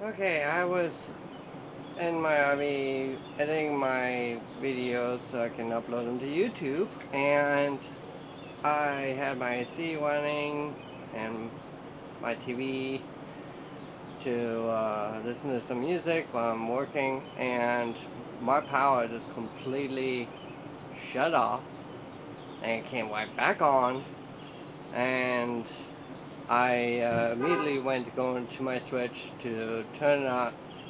Okay, I was in Miami editing my videos so I can upload them to YouTube, and I had my AC running and my TV to listen to some music while I'm working, and my power just completely shut off and it came right back on, and I immediately went to go into my switch to turn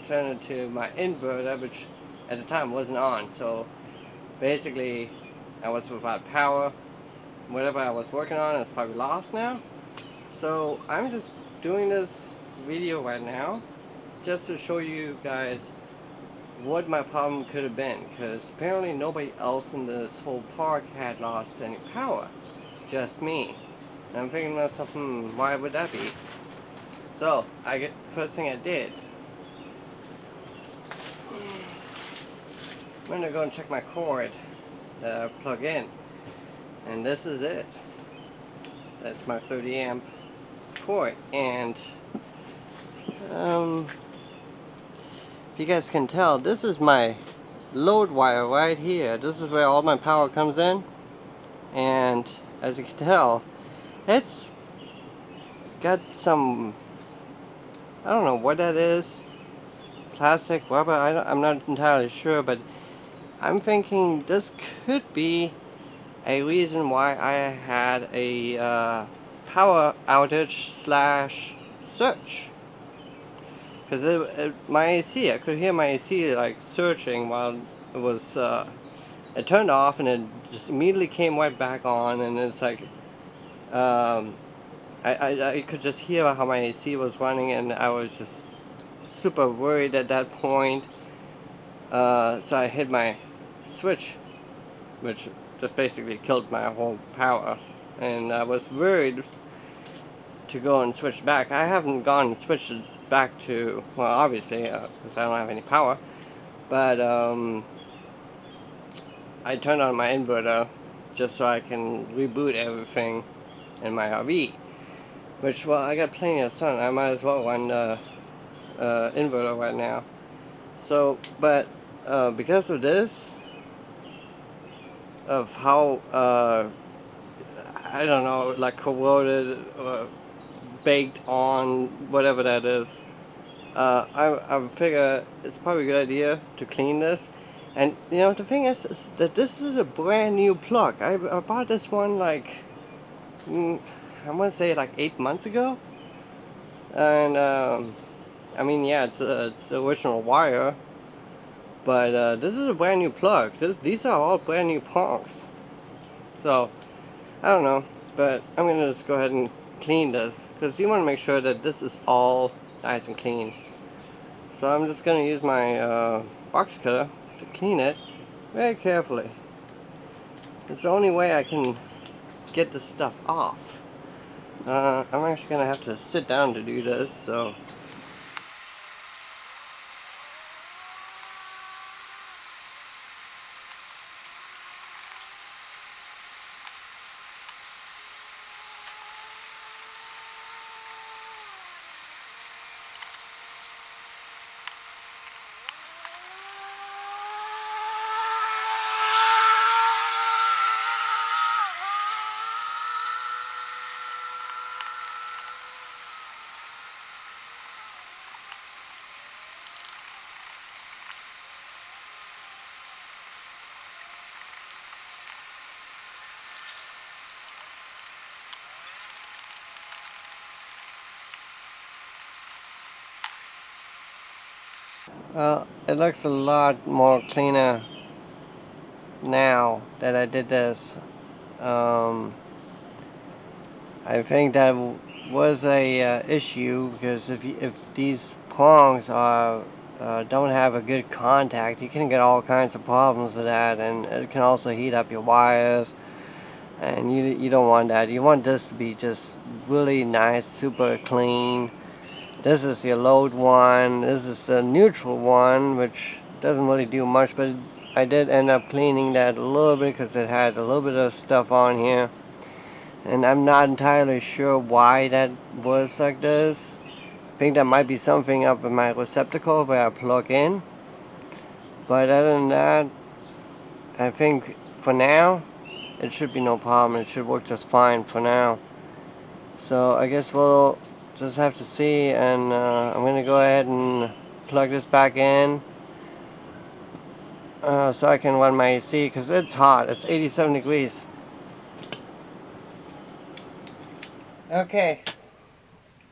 it to my inverter, which at the time wasn't on. So basically, I was without power. Whatever I was working on is probably lost now. So I'm just doing this video right now just to show you guys what my problem could have been, because apparently nobody else in this whole park had lost any power, just me. And I'm thinking to myself, why would that be? So, first thing I did, I'm gonna go and check my cord that I plug in, and this is it. That's my 30 amp cord, and if you guys can tell, this is my load wire right here. This is where all my power comes in, and as you can tell, it's got some, I don't know what that is, plastic, rubber, I'm not entirely sure, but I'm thinking this could be a reason why I had a power outage slash search. Because my AC, I could hear my AC like searching while it was, it turned off and it just immediately came right back on, and it's like, um, I could just hear how my AC was running, and I was just super worried at that point. So I hit my switch, which just basically killed my whole power. And I was worried to go and switch back. I haven't gone and switched it back to, well, obviously, because I don't have any power. But I turned on my inverter just so I can reboot everything in my RV. Which, well, I got plenty of sun. I might as well run inverter right now. So, but because of this, of how I don't know, like corroded or baked on, whatever that is, I figure it's probably a good idea to clean this. And you know, the thing is that this is a brand new plug. I bought this one like, I want to say like 8 months ago. And I mean, yeah, it's the original wire, but this is a brand new plug. These are all brand new prongs. So I don't know, but I'm gonna just go ahead and clean this, because you want to make sure that this is all nice and clean. So I'm just gonna use my box cutter to clean it very carefully. It's the only way I can get this stuff off. I'm actually gonna have to sit down to do this, so well, it looks a lot more cleaner now that I did this. I think that was a issue, because if these prongs are don't have a good contact, you can get all kinds of problems with that, and it can also heat up your wires, and you don't want that. You want this to be just really nice, super clean. This is your load one. This is the neutral one, which doesn't really do much, but I did end up cleaning that a little bit because it had a little bit of stuff on here. And I'm not entirely sure why that was like this. think there might be something up in my receptacle where I plug in. But other than that, I think for now, it should be no problem. It should work just fine for now. So I guess we'll just have to see, and I'm going to go ahead and plug this back in so I can run my AC, because it's hot. It's 87 degrees. Okay,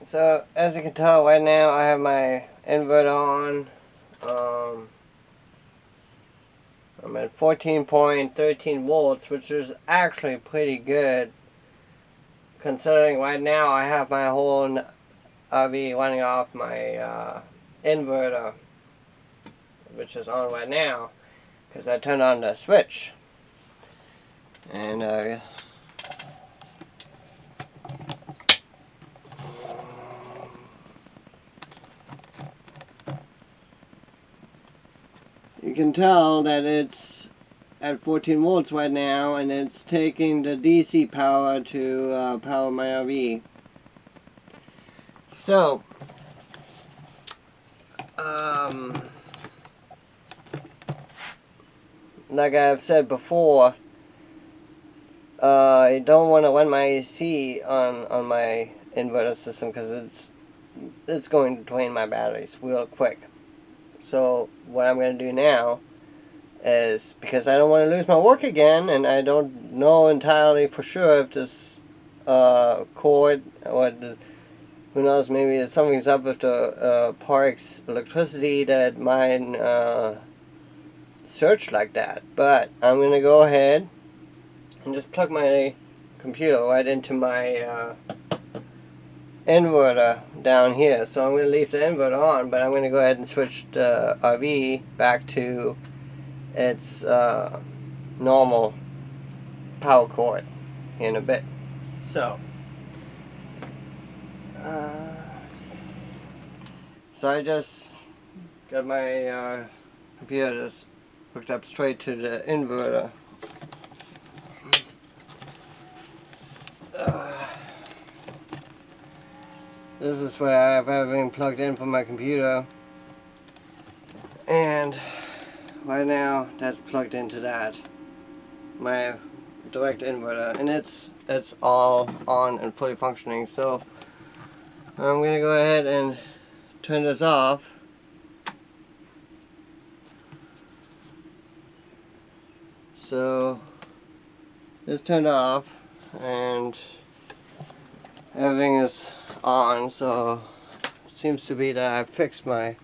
so as you can tell right now, I have my inverter on. I'm at 14.13 volts, which is actually pretty good, considering right now I have my whole RV running off my inverter, which is on right now, because I turned on the switch. And you can tell that it's at 14 volts right now, and it's taking the DC power to power my RV. So, like I've said before, I don't want to run my AC on my inverter system, because it's going to drain my batteries real quick. So what I'm going to do now is, because I don't want to lose my work again, and I don't know entirely for sure if this cord, or who knows, maybe something's up with the park's electricity that mine surged like that. But I'm going to go ahead and just plug my computer right into my inverter down here. So I'm going to leave the inverter on, but I'm going to go ahead and switch the RV back to its normal power cord in a bit. So I just got my computer just hooked up straight to the inverter. This is where I have everything plugged in for my computer, and right now that's plugged into that, my direct inverter, and it's all on and fully functioning. So I'm gonna go ahead and turn this off. So it's turned off and everything is on, so it seems to be that I fixed my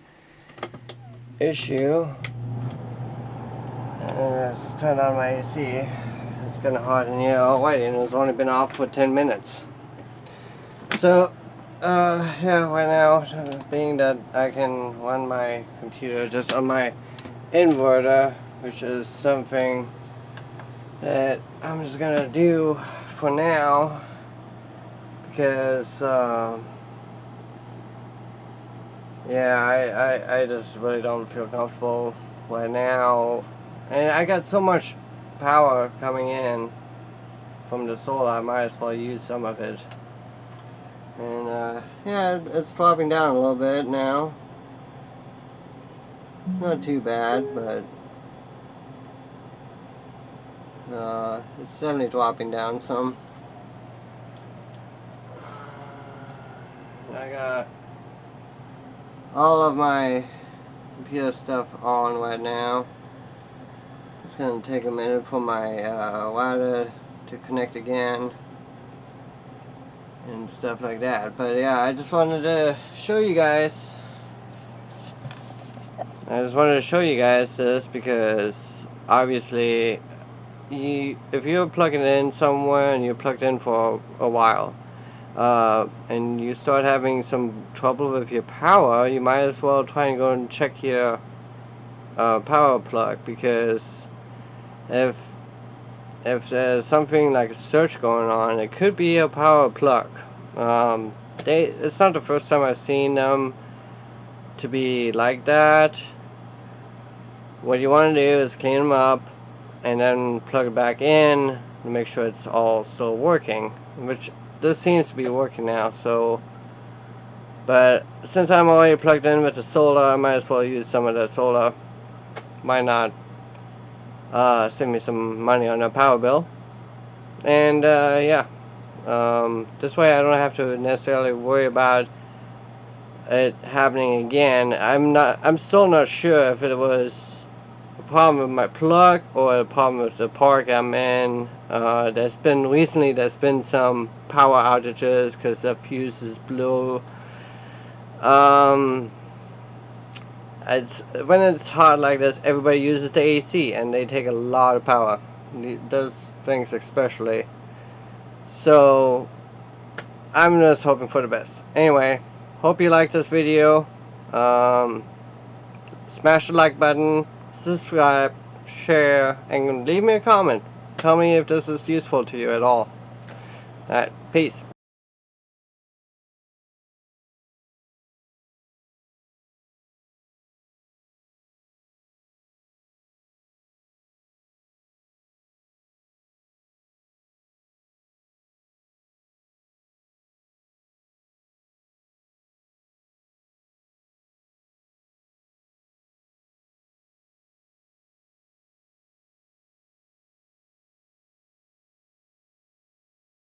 issue. And let's turn on my AC. It's kind of hot in here already, and it's only been off for 10 minutes. So yeah, right now, being that I can run my computer just on my inverter, which is something that I'm just gonna do for now, because yeah, I just really don't feel comfortable right now, and I got so much power coming in from the solar, I might as well use some of it. And yeah, it's dropping down a little bit now. Not too bad, but it's definitely dropping down some. I got all of my computer stuff on right now. It's gonna take a minute for my router to connect again and stuff like that. But yeah, I just wanted to show you guys. This, because obviously, if you're plugging it in somewhere and you're plugged in for a while, and you start having some trouble with your power, you might as well try and go and check your power plug, because if there's something like a surge going on, it could be a power plug. It's not the first time I've seen them to be like that. What you want to do is clean them up and then plug it back in to make sure it's all still working, which this seems to be working now. So But since I'm already plugged in with the solar, I might as well use some of the solar. Why not save me some money on a power bill? And yeah, this way I don't have to necessarily worry about it happening again. I'm still not sure if it was a problem with my plug or a problem with the park I'm in. Recently there's been some power outages because the fuses blew. When it's hot like this, everybody uses the AC and they take a lot of power. Those things especially. So I'm just hoping for the best. Anyway, hope you liked this video. Smash the like button, subscribe, share, and leave me a comment. Tell me if this is useful to you at all. Alright, peace.